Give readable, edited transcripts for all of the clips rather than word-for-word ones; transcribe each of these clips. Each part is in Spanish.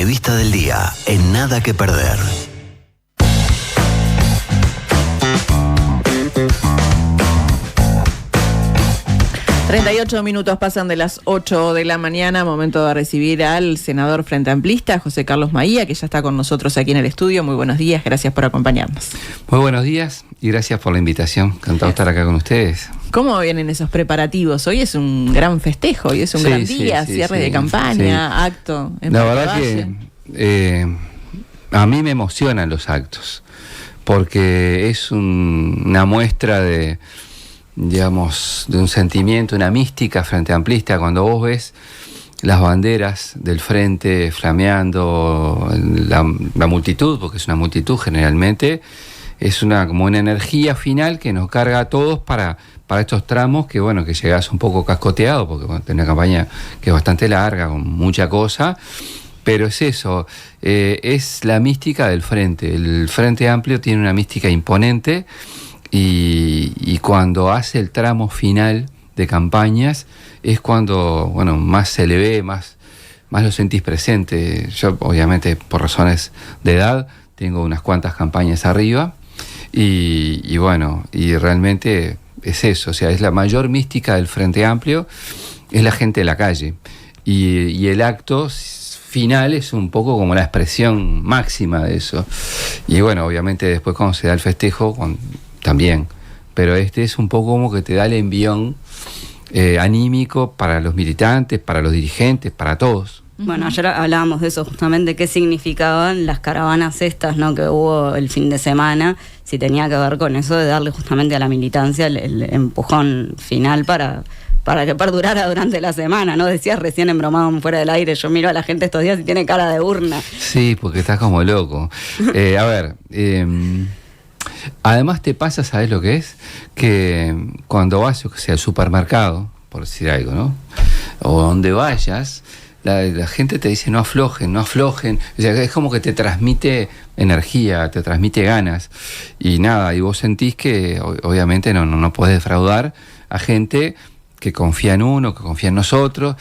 entrevista del día en Nada que Perder. ...38 pasan de las 8 de la mañana... ...momento de recibir al senador Frente Amplista... ...José Carlos Maía, que ya está con nosotros aquí en el estudio. Muy buenos días, gracias por acompañarnos. Muy buenos días y gracias por la invitación. Encantado de estar acá con ustedes. ¿Cómo vienen esos preparativos? Hoy es un gran festejo, hoy es un gran día, cierre de campaña, acto. La verdad que a mí me emocionan los actos... ...porque es una muestra de... digamos, de un sentimiento, una mística frente amplista. Cuando vos ves las banderas del frente flameando, la multitud, porque es una multitud generalmente, es como una energía final que nos carga a todos para estos tramos que, bueno, que llegás un poco cascoteado, porque bueno, tenés una campaña que es bastante larga, con mucha cosa, pero es eso, es la mística del frente. El Frente Amplio tiene una mística imponente. Y cuando hace el tramo final de campañas es cuando, bueno, más se le ve, más lo sentís presente. Yo, obviamente, por razones de edad, tengo unas cuantas campañas arriba y bueno, y realmente es eso, o sea, es la mayor mística del Frente Amplio, es la gente de la calle. Y el acto final es un poco como la expresión máxima de eso. Y bueno, obviamente después cuando se da el festejo, también, pero este es un poco como que te da el envión anímico para los militantes, para los dirigentes, para todos. Bueno, ayer hablábamos de eso justamente, qué significaban las caravanas estas, ¿no?, que hubo el fin de semana, si tenía que ver con eso de darle justamente a la militancia el empujón final para que perdurara durante la semana, ¿no? Decías recién embromado fuera del aire, yo miro a la gente estos días y tiene cara de urna. Sí, porque estás como loco. A ver, además te pasa, ¿sabes lo que es? Que cuando vas, o sea, al supermercado, por decir algo, ¿no?, o donde vayas, la gente te dice no aflojen, no aflojen. O sea, es como que te transmite energía, te transmite ganas. Y nada, y vos sentís que obviamente no podés defraudar a gente que confía en uno, que confía en nosotros,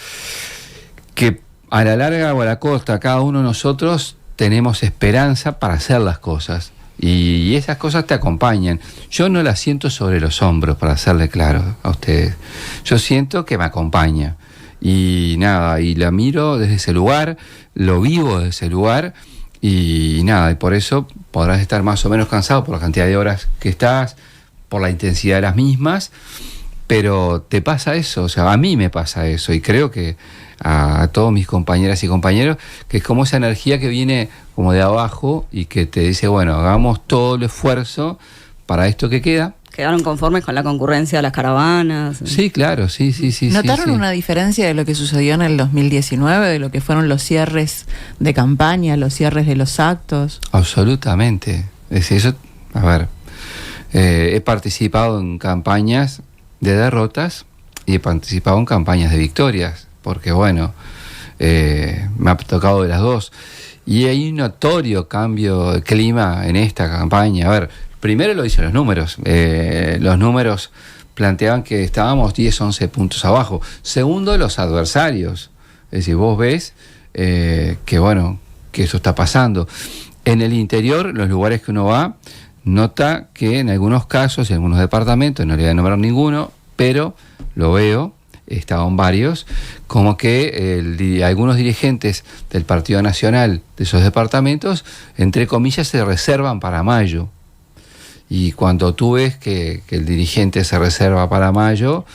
que a la larga o a la corta, cada uno de nosotros tenemos esperanza para hacer las cosas. Y esas cosas te acompañan. Yo no las siento sobre los hombros, para hacerle claro a ustedes. Yo siento que me acompaña. Y nada, y la miro desde ese lugar, lo vivo desde ese lugar, y nada, y por eso podrás estar más o menos cansado por la cantidad de horas que estás, por la intensidad de las mismas, pero te pasa eso, o sea, a mí me pasa eso, y creo que a todos mis compañeras y compañeros, que es como esa energía que viene como de abajo y que te dice, bueno, hagamos todo el esfuerzo para esto que queda. ¿Quedaron conformes con la concurrencia de las caravanas? Sí, claro, sí. ¿Notaron sí. una diferencia de lo que sucedió en el 2019, de lo que fueron los cierres de campaña, los cierres de los actos? Absolutamente. Es eso. A ver, he participado en campañas de derrotas y he participado en campañas de victorias, porque bueno, me ha tocado de las dos. Y hay un notorio cambio de clima en esta campaña. A ver, primero lo dicen los números. Los números planteaban que estábamos 10, 11 puntos abajo. Segundo, los adversarios. Es decir, vos ves que bueno, que eso está pasando. En el interior, los lugares que uno va, nota que en algunos casos, en algunos departamentos, no le voy a nombrar ninguno, pero lo veo, he estado en varios, como que algunos dirigentes del Partido Nacional de esos departamentos, entre comillas, se reservan para mayo. Y cuando tú ves que el dirigente se reserva para mayo,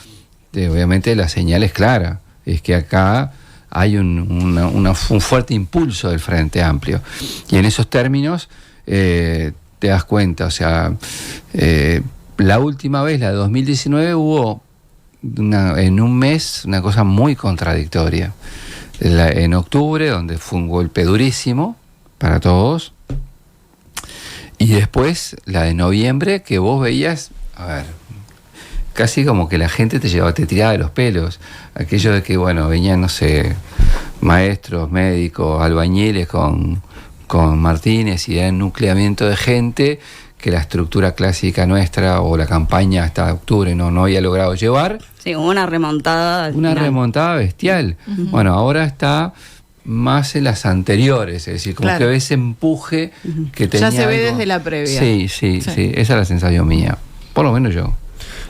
obviamente la señal es clara, es que acá hay un fuerte impulso del Frente Amplio. Y en esos términos te das cuenta, o sea, la última vez, la de 2019, hubo en un mes una cosa muy contradictoria. En octubre, donde fue un golpe durísimo para todos, y después la de noviembre, que vos veías, a ver, casi como que la gente te tiraba de los pelos. Aquello de que, bueno, venían, no sé, maestros, médicos, albañiles con Martínez, y era nucleamiento de gente que la estructura clásica nuestra o la campaña hasta octubre no había logrado llevar. Sí, hubo una remontada. Una remontada bestial. Uh-huh. Bueno, ahora está más en las anteriores, es decir, como Claro. que ve ese empuje que tenía. Ya se ve algo. desde la previa. Sí, esa es la sensación mía, por lo menos yo.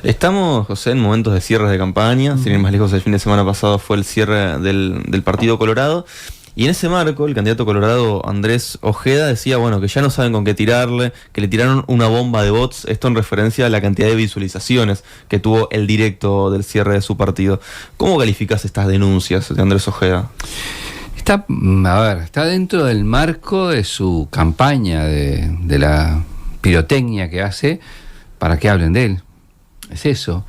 Estamos, José, en momentos de cierres de campaña. Sin ir más lejos, el fin de semana pasado fue el cierre del Partido Colorado. Y en ese marco, el candidato colorado Andrés Ojeda decía, bueno, que ya no saben con qué tirarle, que le tiraron una bomba de bots. Esto en referencia a la cantidad de visualizaciones que tuvo el directo del cierre de su partido. ¿Cómo calificás estas denuncias de Andrés Ojeda? Está dentro del marco de su campaña, de la pirotecnia que hace para que hablen de él. Es eso.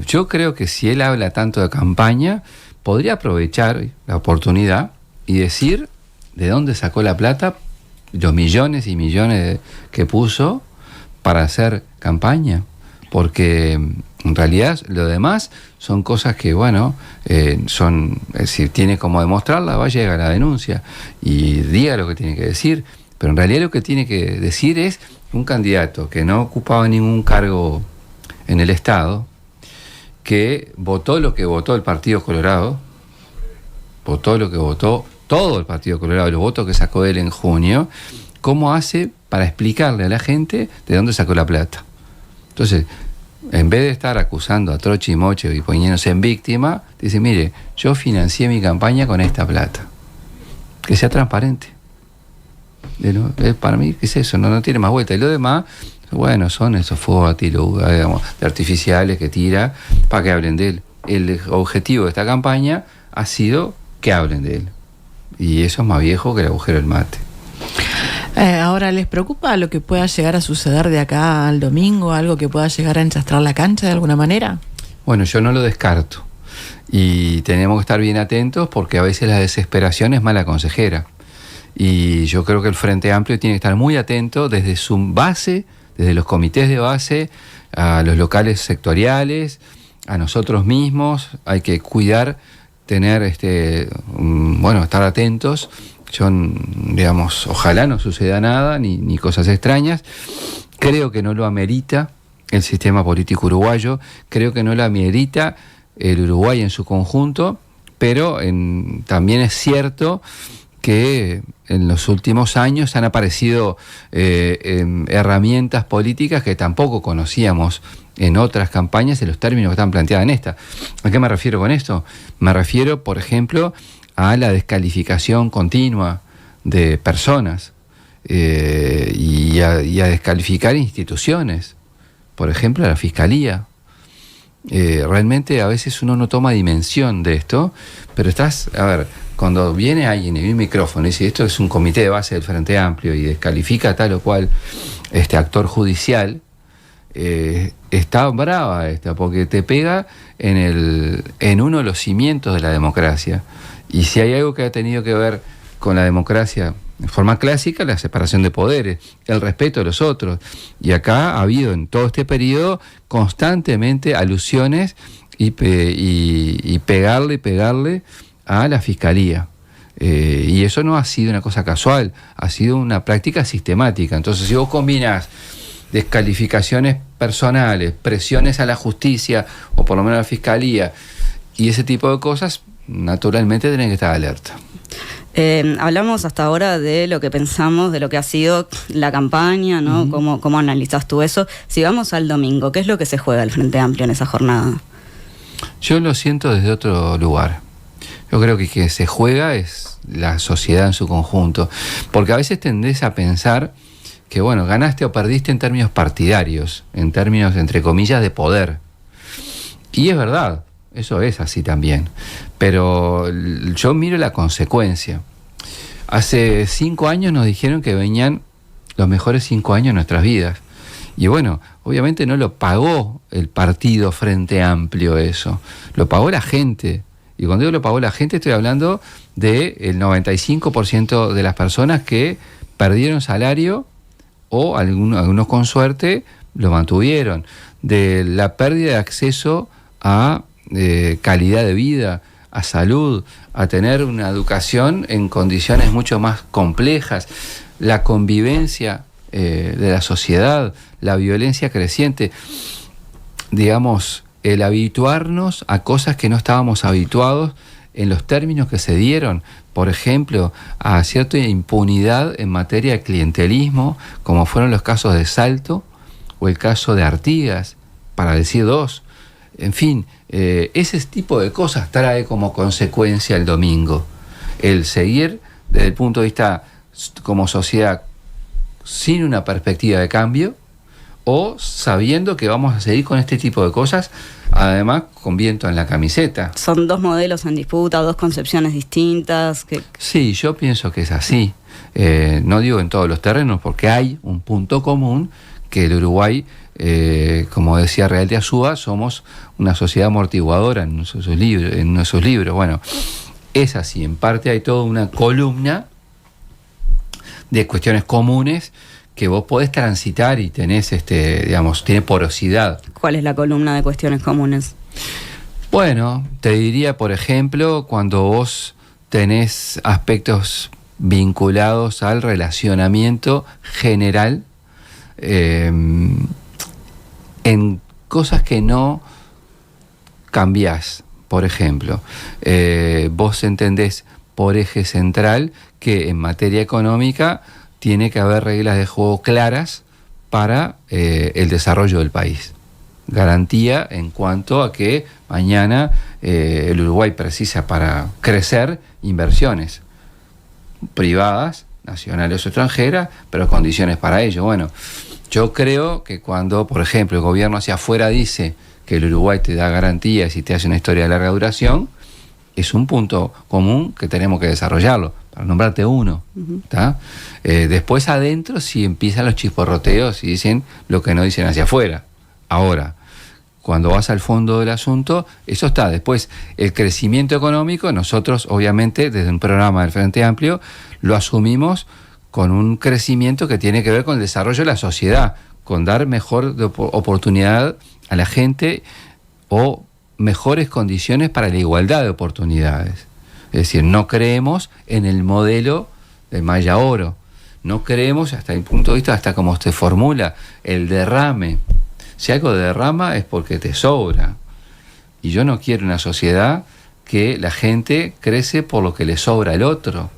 Yo creo que si él habla tanto de campaña, podría aprovechar la oportunidad y decir de dónde sacó la plata, los millones y millones que puso para hacer campaña. Porque en realidad lo demás son cosas que, es decir, tiene como demostrarla, va a llegar a la denuncia y diga lo que tiene que decir. Pero en realidad lo que tiene que decir es un candidato que no ocupaba ningún cargo en el Estado, que votó lo que votó el Partido Colorado, votó lo que votó todo el Partido Colorado, los votos que sacó él en junio, ¿cómo hace para explicarle a la gente de dónde sacó la plata? Entonces, en vez de estar acusando a troche y moche y poniéndose en víctima, dice, mire, yo financié mi campaña con esta plata. Que sea transparente. Para mí, ¿qué es eso? No tiene más vuelta. Y lo demás, son esos fuegos de artificiales que tira para que hablen de él. El objetivo de esta campaña ha sido que hablen de él. Y eso es más viejo que el agujero del mate. Ahora, ¿les preocupa lo que pueda llegar a suceder de acá al domingo? ¿Algo que pueda llegar a enchastrar la cancha de alguna manera? Bueno, yo no lo descarto. Y tenemos que estar bien atentos porque a veces la desesperación es mala consejera. Y yo creo que el Frente Amplio tiene que estar muy atento desde su base, desde los comités de base, a los locales sectoriales, a nosotros mismos. Hay que cuidar, tener, estar atentos. Yo, ojalá no suceda nada, ni cosas extrañas. Creo que no lo amerita el sistema político uruguayo, creo que no lo amerita el Uruguay en su conjunto, pero también es cierto que en los últimos años han aparecido herramientas políticas que tampoco conocíamos en otras campañas en los términos que están planteadas en esta. ¿A qué me refiero con esto? Me refiero, por ejemplo, a la descalificación continua de personas y a descalificar instituciones, por ejemplo, a la Fiscalía. Realmente a veces uno no toma dimensión de esto, pero cuando viene alguien y un micrófono y dice esto es un comité de base del Frente Amplio y descalifica tal o cual actor judicial, está brava esta, porque te pega en uno de los cimientos de la democracia. Y si hay algo que ha tenido que ver con la democracia en forma clásica, la separación de poderes, el respeto de los otros. Y acá ha habido en todo este periodo constantemente alusiones y pegarle a la Fiscalía. Y eso no ha sido una cosa casual, ha sido una práctica sistemática. Entonces, si vos combinás descalificaciones personales, presiones a la justicia, o por lo menos a la Fiscalía, y ese tipo de cosas, naturalmente tenés que estar alerta. Hablamos hasta ahora de lo que pensamos, de lo que ha sido la campaña, ¿no? Uh-huh. ¿Cómo analizás tú eso? Si vamos al domingo, ¿qué es lo que se juega el Frente Amplio en esa jornada? Yo lo siento desde otro lugar. Yo creo que se juega es la sociedad en su conjunto. Porque a veces tendés a pensar que, ganaste o perdiste en términos partidarios, en términos, entre comillas, de poder. Y es verdad. Eso es así también. Pero yo miro la consecuencia. Hace 5 años nos dijeron que venían los mejores 5 años de nuestras vidas. Y obviamente no lo pagó el partido Frente Amplio eso. Lo pagó la gente. Y cuando digo lo pagó la gente, estoy hablando del 95% de las personas que perdieron salario o algunos con suerte lo mantuvieron. De la pérdida de acceso a calidad de vida, a salud, a tener una educación en condiciones mucho más complejas, la convivencia de la sociedad, la violencia creciente, el habituarnos a cosas que no estábamos habituados en los términos que se dieron, por ejemplo, a cierta impunidad en materia de clientelismo, como fueron los casos de Salto o el caso de Artigas, para decir dos. En fin, ese tipo de cosas trae como consecuencia el domingo el seguir desde el punto de vista como sociedad sin una perspectiva de cambio, o sabiendo que vamos a seguir con este tipo de cosas, además con viento en la camiseta. Son dos modelos en disputa, dos concepciones distintas. Sí, yo pienso que es así. No digo en todos los terrenos, porque hay un punto común, que el Uruguay, como decía Real de Azúa, somos una sociedad amortiguadora en sus libros. Bueno, es así. En parte hay toda una columna de cuestiones comunes que vos podés transitar y tenés, tiene porosidad. ¿Cuál es la columna de cuestiones comunes? Bueno, te diría, por ejemplo, cuando vos tenés aspectos vinculados al relacionamiento general, en cosas que no cambiás. Por ejemplo, vos entendés por eje central que en materia económica tiene que haber reglas de juego claras para el desarrollo del país. Garantía en cuanto a que mañana el Uruguay precisa para crecer inversiones privadas, nacionales o extranjeras, pero condiciones para ello. Bueno, yo creo que cuando, por ejemplo, el gobierno hacia afuera dice que el Uruguay te da garantías y te hace una historia de larga duración, es un punto común que tenemos que desarrollarlo, para nombrarte uno. Después adentro sí empiezan los chisporroteos y dicen lo que no dicen hacia afuera. Ahora, cuando vas al fondo del asunto, eso está. Después, el crecimiento económico, nosotros obviamente desde un programa del Frente Amplio lo asumimos con un crecimiento que tiene que ver con el desarrollo de la sociedad, con dar mejor oportunidad a la gente o mejores condiciones para la igualdad de oportunidades. Es decir, no creemos en el modelo de Maya Oro, no creemos, hasta el punto de vista, hasta como se formula, el derrame. Si algo derrama es porque te sobra. Y yo no quiero una sociedad que la gente crece por lo que le sobra al otro.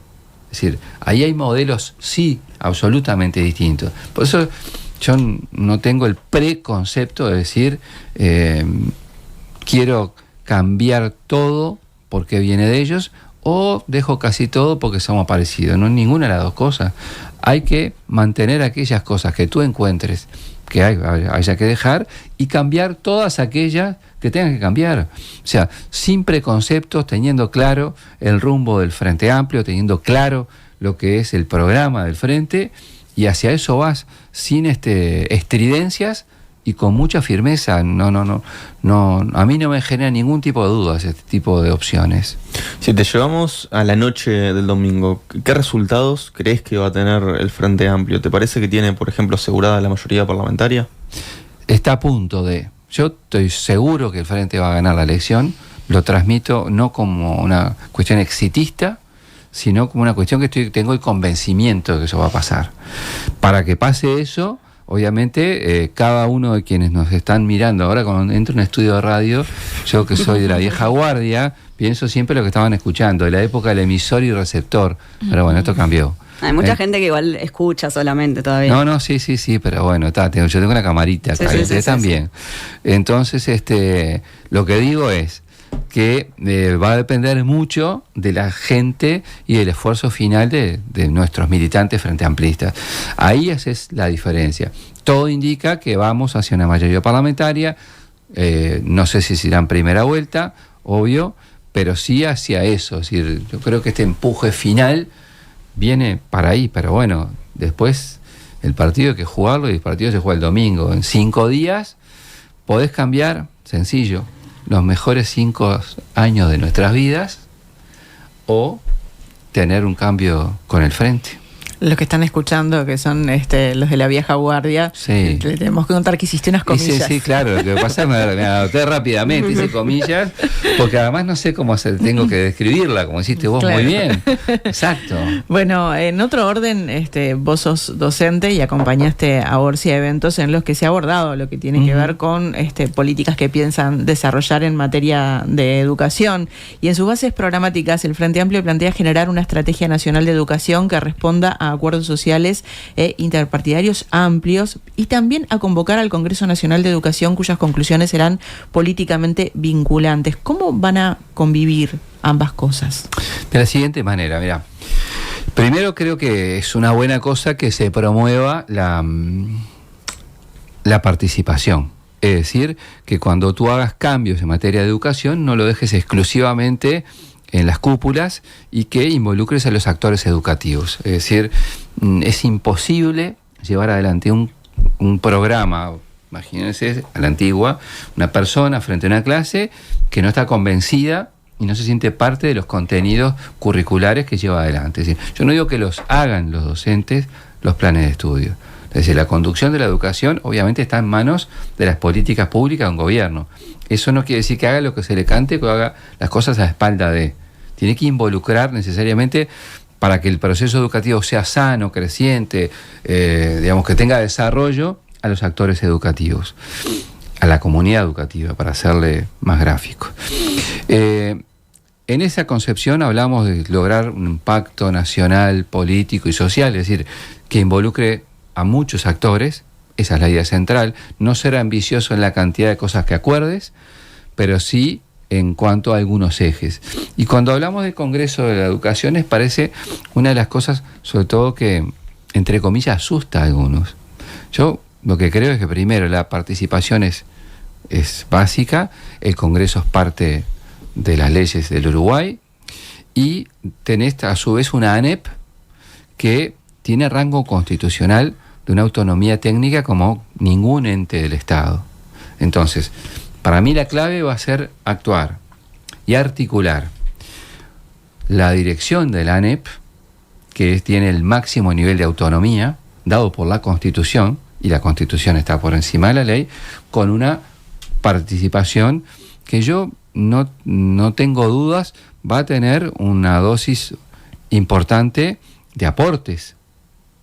Es decir, ahí hay modelos, sí, absolutamente distintos. Por eso yo no tengo el preconcepto de decir quiero cambiar todo porque viene de ellos, o dejo casi todo porque somos parecidos. No es ninguna de las dos cosas. Hay que mantener aquellas cosas que tú encuentres que haya que dejar y cambiar todas aquellas que tengan que cambiar. O sea, sin preconceptos, teniendo claro el rumbo del Frente Amplio, teniendo claro lo que es el programa del Frente, y hacia eso vas, sin estridencias y con mucha firmeza. A mí no me genera ningún tipo de dudas este tipo de opciones. Si te llevamos a la noche del domingo, ¿qué resultados crees que va a tener el Frente Amplio? ¿Te parece que tiene, por ejemplo, asegurada la mayoría parlamentaria? Está a punto de. Yo estoy seguro que el Frente va a ganar la elección. Lo transmito no como una cuestión exitista, sino como una cuestión que tengo el convencimiento de que eso va a pasar. Para que pase eso, obviamente, cada uno de quienes nos están mirando ahora, cuando entro en un estudio de radio, yo que soy de la vieja guardia, pienso siempre lo que estaban escuchando, de la época del emisor y receptor. Pero bueno, esto cambió. Hay mucha gente que igual escucha solamente todavía. Sí, pero bueno, yo tengo una camarita acá, ustedes también. Entonces, lo que digo es que va a depender mucho de la gente y del esfuerzo final de nuestros militantes frente amplistas. Ahí es la diferencia. Todo indica que vamos hacia una mayoría parlamentaria, no sé si será en primera vuelta, obvio, pero sí hacia eso. Es decir, yo creo que este empuje final viene para ahí, pero bueno, después el partido hay que jugarlo y el partido se juega el domingo. En 5 días podés cambiar, sencillo, los mejores 5 años de nuestras vidas o tener un cambio con el Frente. Los que están escuchando, que son los de la vieja guardia, Sí. le tenemos que contar que hiciste unas Sí, comillas. sí, claro, lo que pasa es que me adopté rápidamente, hice comillas, porque además no sé cómo tengo que describirla, como hiciste vos Claro. muy bien. Exacto. Bueno, en otro orden, vos sos docente y acompañaste a Orsi a eventos en los que se ha abordado lo que tiene que ver con políticas que piensan desarrollar en materia de educación. Y en sus bases programáticas, el Frente Amplio plantea generar una estrategia nacional de educación que responda a acuerdos sociales e interpartidarios amplios, y también a convocar al Congreso Nacional de Educación, cuyas conclusiones serán políticamente vinculantes. ¿Cómo van a convivir ambas cosas? De la siguiente manera, mira. Primero creo que es una buena cosa que se promueva la participación. Es decir, que cuando tú hagas cambios en materia de educación, no lo dejes exclusivamente en las cúpulas y que involucres a los actores educativos. Es decir, es imposible llevar adelante un programa, imagínense, a la antigua, una persona frente a una clase que no está convencida y no se siente parte de los contenidos curriculares que lleva adelante. Es decir, yo no digo que los hagan los docentes los planes de estudio. Es decir, la conducción de la educación obviamente está en manos de las políticas públicas de un gobierno. Eso no quiere decir que haga lo que se le cante, que haga las cosas a la espalda de. Tiene que involucrar necesariamente para que el proceso educativo sea sano, creciente, digamos que tenga desarrollo a los actores educativos, a la comunidad educativa, para hacerle más gráfico. En esa concepción hablamos de lograr un impacto nacional, político y social, es decir, que involucre a muchos actores. Esa es la idea central. No ser ambicioso en la cantidad de cosas que acuerdes, pero sí en cuanto a algunos ejes. Y cuando hablamos del Congreso de la Educación, parece una de las cosas, sobre todo, que, entre comillas, asusta a algunos. Yo lo que creo es que primero la participación es básica, el Congreso es parte de las leyes del Uruguay, y tenés a su vez una ANEP que tiene rango constitucional de una autonomía técnica como ningún ente del Estado. Entonces, para mí la clave va a ser actuar y articular la dirección de la ANEP, que tiene el máximo nivel de autonomía dado por la Constitución, y la Constitución está por encima de la ley, con una participación que yo no tengo dudas va a tener una dosis importante de aportes,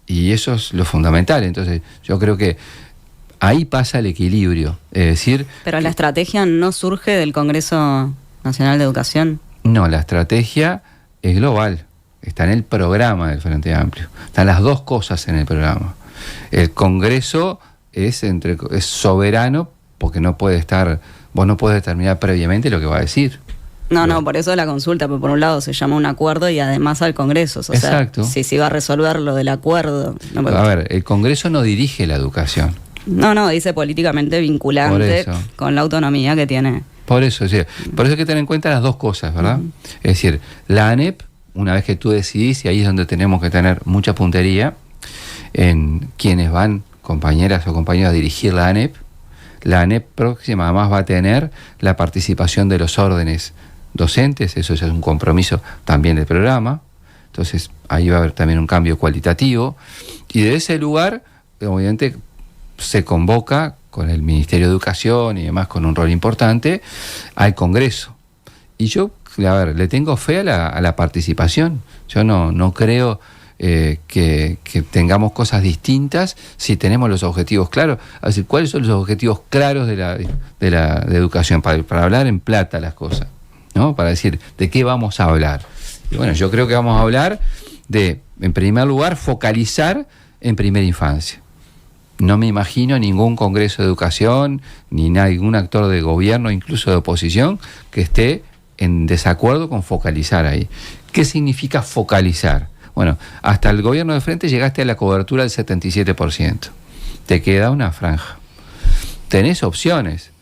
y eso es lo fundamental. Entonces yo creo que ahí pasa el equilibrio, es decir... Pero la estrategia no surge del Congreso Nacional de Educación. No, la estrategia es global, está en el programa del Frente Amplio, están las dos cosas en el programa. El Congreso es soberano porque no puede estar, vos no podés determinar previamente lo que va a decir. No, por eso la consulta, pero por un lado se llama un acuerdo y además al Congreso. O Exacto. sea, si va a resolver lo del acuerdo. A ver, el Congreso no dirige la educación. No, dice políticamente vinculante con la autonomía que tiene. Por eso, o sea, por eso hay que tener en cuenta las dos cosas, ¿verdad? Es decir, la ANEP, una vez que tú decidís, y ahí es donde tenemos que tener mucha puntería en quienes van, compañeras o compañeros, a dirigir la ANEP próxima además va a tener la participación de los órdenes docentes, eso ya es un compromiso también del programa. Entonces ahí va a haber también un cambio cualitativo, y de ese lugar obviamente se convoca con el Ministerio de Educación y demás, con un rol importante, al Congreso. Y yo, a ver, le tengo fe a la participación. Yo no creo que tengamos cosas distintas si tenemos los objetivos claros. Es decir, ¿cuáles son los objetivos claros de educación? Para hablar en plata las cosas, ¿no? Para decir, ¿de qué vamos a hablar? Y bueno, yo creo que vamos a hablar de, en primer lugar, focalizar en primera infancia. No me imagino ningún Congreso de Educación, ni ningún actor de gobierno, incluso de oposición, que esté en desacuerdo con focalizar ahí. ¿Qué significa focalizar? Bueno, hasta el gobierno de frente llegaste a la cobertura del 77%. Te queda una franja. Tenés opciones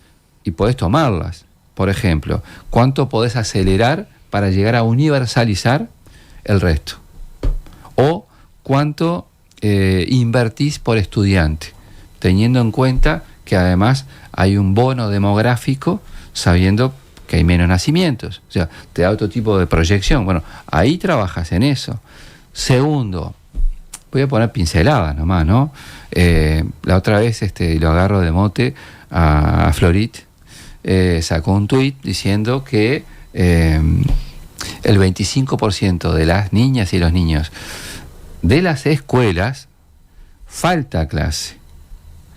y podés tomarlas. Por ejemplo, ¿cuánto podés acelerar para llegar a universalizar el resto? O ¿cuánto invertís por estudiante? Teniendo en cuenta que además hay un bono demográfico, sabiendo que hay menos nacimientos. O sea, te da otro tipo de proyección. Bueno, ahí trabajas en eso. Segundo, voy a poner pinceladas nomás, ¿no? La otra vez, lo agarro de mote a Florit, sacó un tuit diciendo que el 25% de las niñas y los niños de las escuelas falta clase,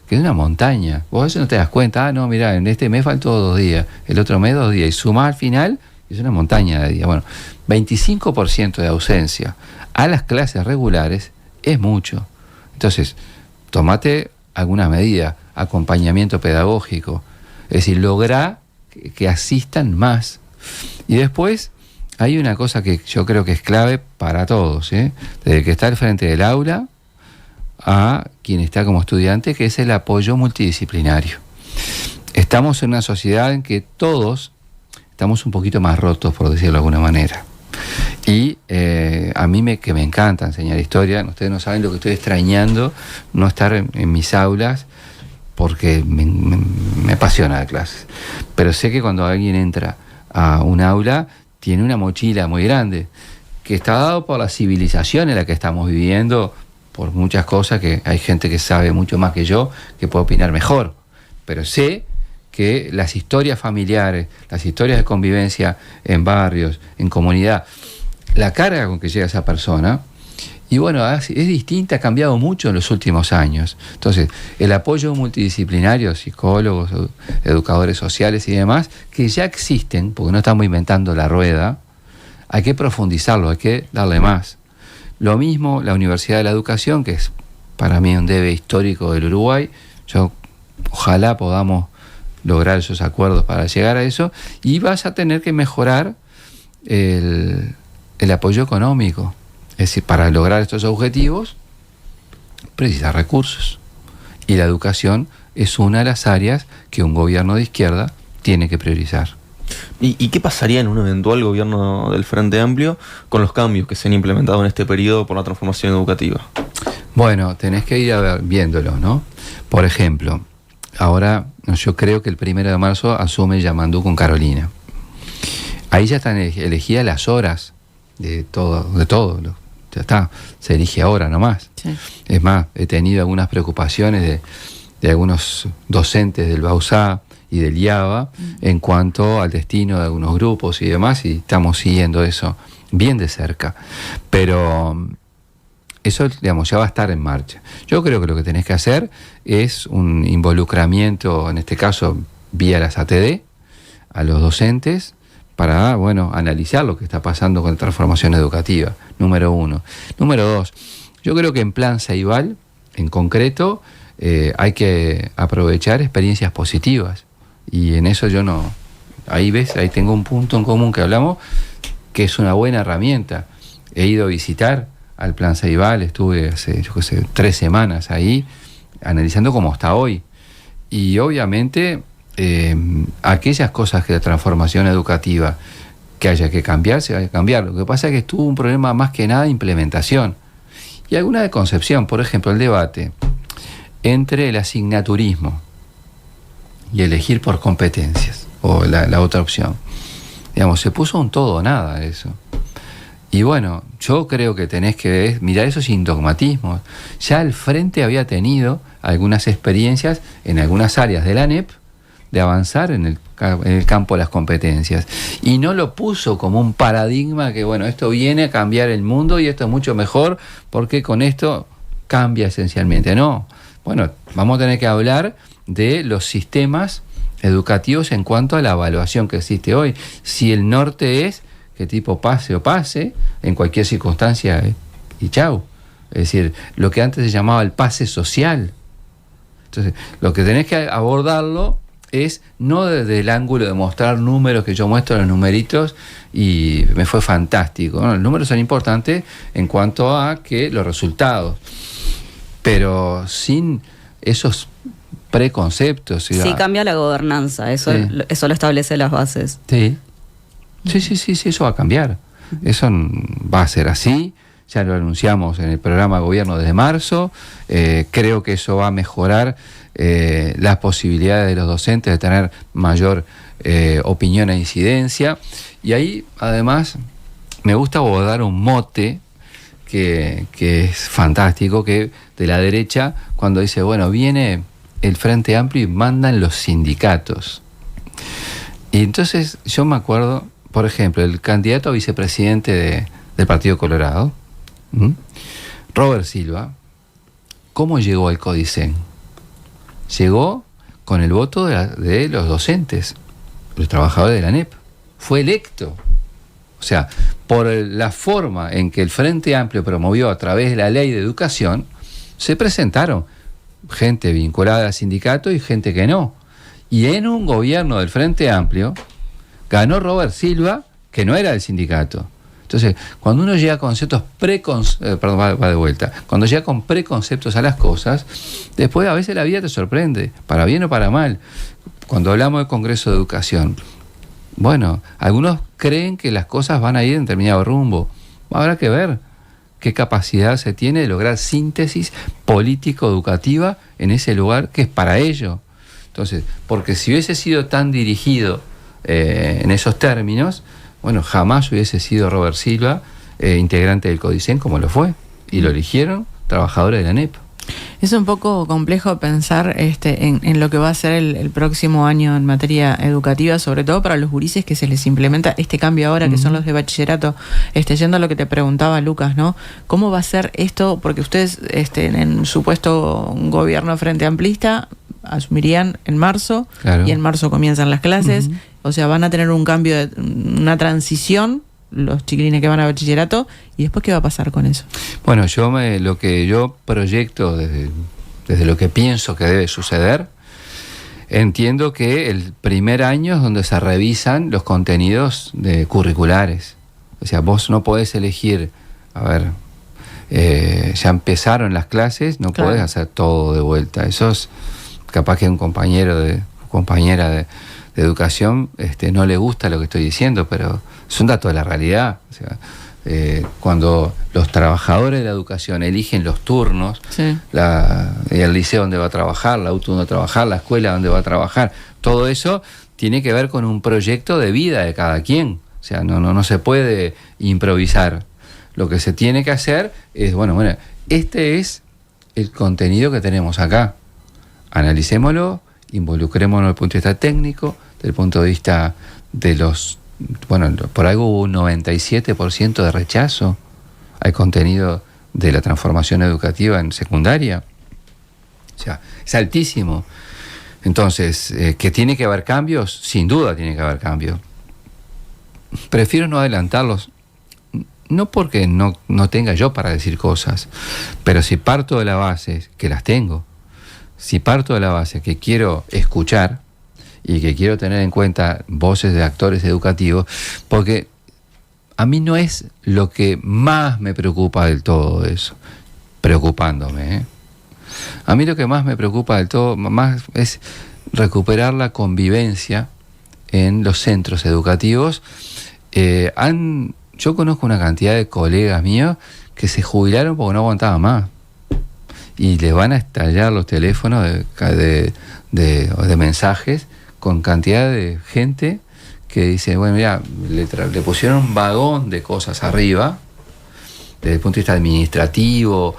que es una montaña. Vos a veces no te das cuenta, no, mirá, en este mes faltó 2 días, el otro mes 2 días, y sumás al final, es una montaña de días. Bueno, 25% de ausencia a las clases regulares es mucho. Entonces, tomate alguna medida, acompañamiento pedagógico, es decir, lográ que asistan más. Y después hay una cosa que yo creo que es clave para todos, desde que está al frente del aula a quien está como estudiante, que es el apoyo multidisciplinario. Estamos en una sociedad en que todos estamos un poquito más rotos, por decirlo de alguna manera. Y a mí que me encanta enseñar historia, ustedes no saben lo que estoy extrañando, no estar en mis aulas, porque me apasiona la clase. Pero sé que cuando alguien entra a un aula, tiene una mochila muy grande, que está dado por la civilización en la que estamos viviendo, por muchas cosas, que hay gente que sabe mucho más que yo, que puede opinar mejor. Pero sé que las historias familiares, las historias de convivencia en barrios, en comunidad, la carga con que llega esa persona, y bueno, es distinta, ha cambiado mucho en los últimos años. Entonces, el apoyo multidisciplinario, psicólogos, educadores sociales y demás, que ya existen, porque no estamos inventando la rueda, hay que profundizarlo, hay que darle más. Lo mismo la Universidad de la Educación, que es para mí un debe histórico del Uruguay. Ojalá podamos lograr esos acuerdos para llegar a eso, y vas a tener que mejorar el apoyo económico. Es decir, para lograr estos objetivos precisa recursos, y la educación es una de las áreas que un gobierno de izquierda tiene que priorizar. ¿Y qué pasaría en un eventual gobierno del Frente Amplio con los cambios que se han implementado en este periodo por la transformación educativa? Bueno, tenés que ir viéndolo, ¿no? Por ejemplo, ahora yo creo que el 1 de marzo asume Yamandú con Carolina. Ahí ya están elegidas las horas de todo. Ya está, se elige ahora nomás. Sí. Es más, he tenido algunas preocupaciones de algunos docentes del BAUSA y del IABA en cuanto al destino de algunos grupos y demás, y estamos siguiendo eso bien de cerca. Pero eso, digamos, ya va a estar en marcha. Yo creo que lo que tenés que hacer es un involucramiento, en este caso vía las ATD, a los docentes, para, bueno, analizar lo que está pasando con la transformación educativa, número 1. Número 2, yo creo que en plan Ceibal, en concreto, hay que aprovechar experiencias positivas, y en eso yo no... Ahí ves, ahí tengo un punto en común que hablamos, que es una buena herramienta. He ido a visitar al plan Ceibal, estuve hace, 3 semanas ahí, analizando cómo está hoy. Y obviamente, aquellas cosas que la transformación educativa que haya que cambiar, se vaya a cambiar. Lo que pasa es que estuvo un problema más que nada de implementación. Y alguna de concepción, por ejemplo, el debate entre el asignaturismo y elegir por competencias, o la otra opción. Digamos, se puso un todo o nada eso. Y bueno, yo creo que tenés que mirar eso sin dogmatismos. Ya el Frente había tenido algunas experiencias en algunas áreas de la ANEP de avanzar en el campo de las competencias. Y no lo puso como un paradigma que, bueno, esto viene a cambiar el mundo y esto es mucho mejor porque con esto cambia esencialmente. No. Bueno, vamos a tener que hablar de los sistemas educativos en cuanto a la evaluación que existe hoy. Si el norte es que tipo pase o pase, en cualquier circunstancia, y chau. Es decir, lo que antes se llamaba el pase social. Entonces, lo que tenés que abordarlo es no desde el ángulo de mostrar números, que yo muestro los numeritos y me fue fantástico. No, los números son importantes en cuanto a que los resultados, pero sin esos preconceptos. Sí, cambia la gobernanza, eso, sí. Eso lo establece las bases. Sí, eso va a cambiar. Eso va a ser así. Ya lo anunciamos en el programa de gobierno desde marzo. Creo que eso va a mejorar las posibilidades de los docentes de tener mayor opinión e incidencia. Y ahí, además, me gusta abordar un mote que es fantástico, que de la derecha, cuando dice, bueno, viene el Frente Amplio y mandan los sindicatos. Y entonces yo me acuerdo, por ejemplo, el candidato a vicepresidente del Partido Colorado, Robert Silva, ¿cómo llegó al CODICEN? Llegó con el voto de los docentes, los trabajadores de la ANEP. Fue electo. O sea, por la forma en que el Frente Amplio promovió a través de la ley de educación, se presentaron gente vinculada al sindicato y gente que no. Y en un gobierno del Frente Amplio ganó Robert Silva, que no era del sindicato. Entonces, cuando uno llega con ciertos cuando llega con preconceptos a las cosas, después a veces la vida te sorprende, para bien o para mal. Cuando hablamos del Congreso de Educación, bueno, algunos creen que las cosas van a ir en determinado rumbo. Habrá que ver qué capacidad se tiene de lograr síntesis político-educativa en ese lugar que es para ello. Entonces, porque si hubiese sido tan dirigido en esos términos, bueno, jamás hubiese sido Robert Silva integrante del CODICEN como lo fue. Y lo eligieron trabajadores de la ANEP. Es un poco complejo pensar en lo que va a ser el próximo año en materia educativa, sobre todo para los gurises que se les implementa este cambio ahora, que son los de bachillerato. Yendo a lo que te preguntaba Lucas, ¿no? ¿Cómo va a ser esto? Porque ustedes en supuesto gobierno frente amplista asumirían en marzo, claro, y en marzo comienzan las clases. O sea, van a tener un cambio, una transición, los chiquilines que van a bachillerato, y después ¿qué va a pasar con eso? Bueno, lo que yo proyecto desde lo que pienso que debe suceder, entiendo que el primer año es donde se revisan los contenidos curriculares. O sea, vos no podés elegir, ya empezaron las clases, no claro, podés hacer todo de vuelta. Eso es capaz que un compañera de educación no le gusta lo que estoy diciendo, pero es un dato de la realidad. O sea, cuando los trabajadores de la educación eligen los turnos, sí, el liceo donde va a trabajar, la UTU donde va a trabajar, la escuela donde va a trabajar, todo eso tiene que ver con un proyecto de vida de cada quien. O sea, no se puede improvisar. Lo que se tiene que hacer es, bueno, este es el contenido que tenemos acá. Analicémoslo, involucrémonos desde el punto de vista técnico, desde el punto de vista de por algo hubo un 97% de rechazo al contenido de la transformación educativa en secundaria. O sea, es altísimo. Entonces, ¿que tiene que haber cambios? Sin duda tiene que haber cambios. Prefiero no adelantarlos, no porque no tenga yo para decir cosas, pero si parto de la base, que las tengo, si parto de la base que quiero escuchar y que quiero tener en cuenta voces de actores educativos, porque a mí no es lo que más me preocupa del todo eso, preocupándome, A mí lo que más me preocupa del todo más es recuperar la convivencia en los centros educativos. Yo conozco una cantidad de colegas míos que se jubilaron porque no aguantaban más. Y les van a estallar los teléfonos de mensajes con cantidad de gente que dice, bueno, mira, le pusieron un vagón de cosas arriba, desde el punto de vista administrativo,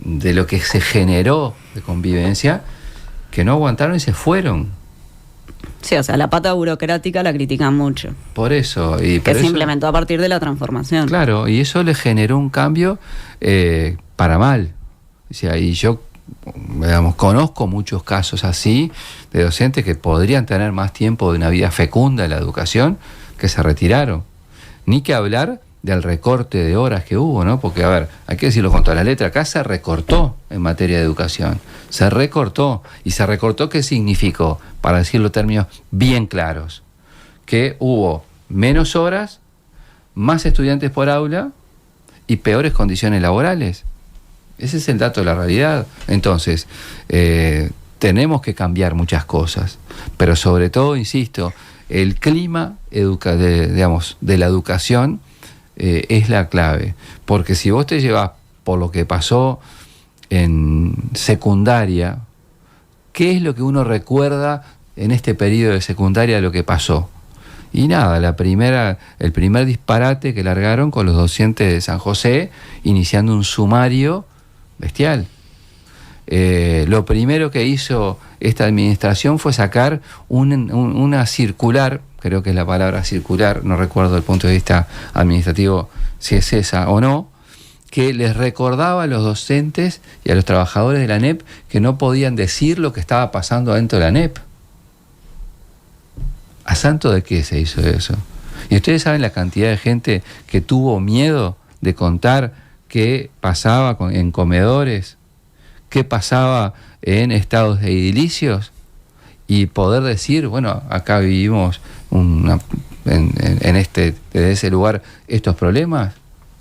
de lo que se generó de convivencia, que no aguantaron y se fueron. Sí, o sea, la pata burocrática la critican mucho. Por eso. Que se implementó a partir de la transformación. Claro, y eso le generó un cambio para mal. O sea, y yo, conozco muchos casos así de docentes que podrían tener más tiempo de una vida fecunda en la educación, que se retiraron. Ni que hablar del recorte de horas que hubo, ¿no? Porque, hay que decirlo con todas las letras, acá se recortó en materia de educación. Se recortó. ¿Y se recortó qué significó? Para decirlo en términos bien claros. Que hubo menos horas, más estudiantes por aula y peores condiciones laborales. Ese es el dato de la realidad. Entonces, tenemos que cambiar muchas cosas, pero sobre todo, insisto, el clima de la educación es la clave, porque si vos te llevas por lo que pasó en secundaria, ¿qué es lo que uno recuerda en este periodo de secundaria de lo que pasó? Y nada, el primer disparate que largaron con los docentes de San José, iniciando un sumario bestial. Lo primero que hizo esta administración fue sacar una circular, creo que es la palabra circular, no recuerdo el punto de vista administrativo si es esa o no, que les recordaba a los docentes y a los trabajadores de la ANEP que no podían decir lo que estaba pasando dentro de la ANEP. ¿A santo de qué se hizo eso? Y ustedes saben la cantidad de gente que tuvo miedo de contar qué pasaba en comedores, qué pasaba en estados de edilicios, y poder decir, bueno, acá vivimos desde ese lugar estos problemas.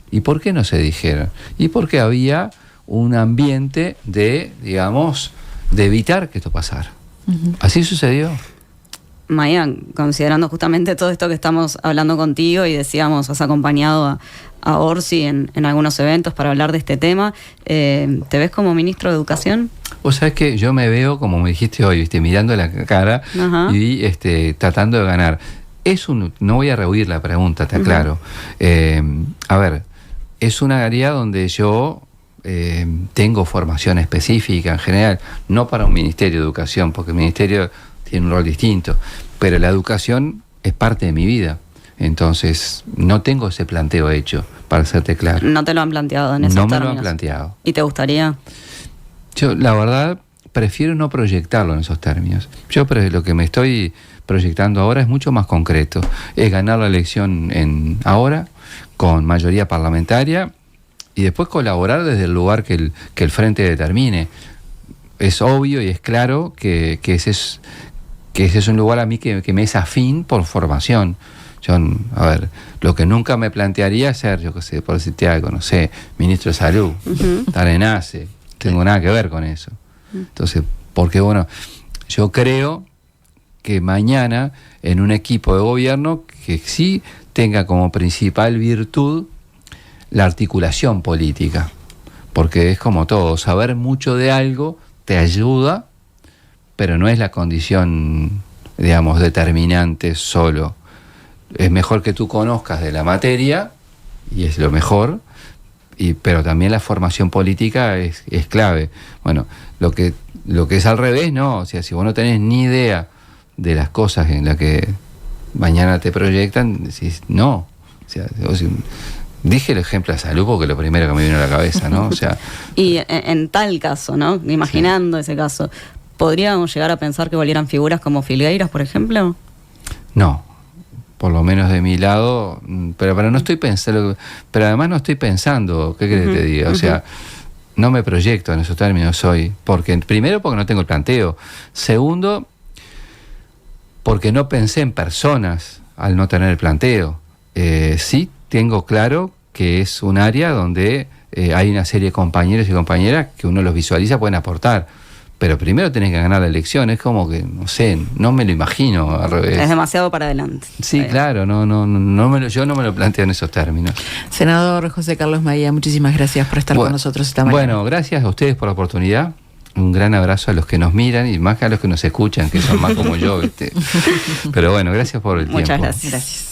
¿Y por qué no se dijeron? Y porque había un ambiente de, digamos, de evitar que esto pasara. Uh-huh. Así sucedió. Maya, considerando justamente todo esto que estamos hablando contigo y decíamos, has acompañado a Orsi en algunos eventos para hablar de este tema, ¿te ves como ministro de Educación? Vos sabés que yo me veo, como me dijiste hoy, mirando la cara. Ajá. Y tratando de ganar. No voy a rehuir la pregunta, te aclaro. A ver, es una área donde yo tengo formación específica en general, no para un ministerio de educación, porque el ministerio tiene un rol distinto, pero la educación es parte de mi vida. Entonces, no tengo ese planteo hecho, para serte claro. ¿No te lo han planteado en esos términos? No me lo han planteado. ¿Y te gustaría? Yo, la verdad, prefiero no proyectarlo en esos términos. Yo lo que me estoy proyectando ahora es mucho más concreto. Es ganar la elección ahora, con mayoría parlamentaria, y después colaborar desde el lugar que el frente determine. Es obvio y es claro que ese es un lugar a mí que me es afín por formación. Yo, a ver, lo que nunca me plantearía es ser, yo qué sé, por decirte algo, no sé, ministro de Salud, estar en ACE, tengo nada que ver con eso. Entonces, porque bueno, yo creo que mañana en un equipo de gobierno que sí tenga como principal virtud la articulación política, porque es como todo, saber mucho de algo te ayuda, pero no es la condición, digamos, determinante solo. Es mejor que tú conozcas de la materia, y es lo mejor, pero también la formación política es clave. Bueno, lo que es al revés, no. O sea, si vos no tenés ni idea de las cosas en las que mañana te proyectan, decís no. O sea, dije el ejemplo de Salud porque es lo primero que me vino a la cabeza, ¿no? O sea, y en tal caso, ¿no? Imaginando ese caso, ¿podríamos llegar a pensar que volvieran figuras como Filgueiras, por ejemplo? No. Por lo menos de mi lado, pero no estoy pensando, pero además no estoy pensando, ¿qué querés que te diga? O sea, no me proyecto en esos términos hoy, primero porque no tengo el planteo, segundo, porque no pensé en personas al no tener el planteo. Sí tengo claro que es un área donde hay una serie de compañeros y compañeras que uno los visualiza, pueden aportar. Pero primero tenés que ganar la elección, es como que, no sé, no me lo imagino al revés. Es demasiado para adelante. Sí, claro, yo no me lo planteo en esos términos. Senador José Carlos Maía, muchísimas gracias por estar con nosotros esta mañana. Bueno, gracias a ustedes por la oportunidad. Un gran abrazo a los que nos miran y más que a los que nos escuchan, que son más como yo, ¿viste? Pero bueno, gracias por el tiempo. Muchas gracias.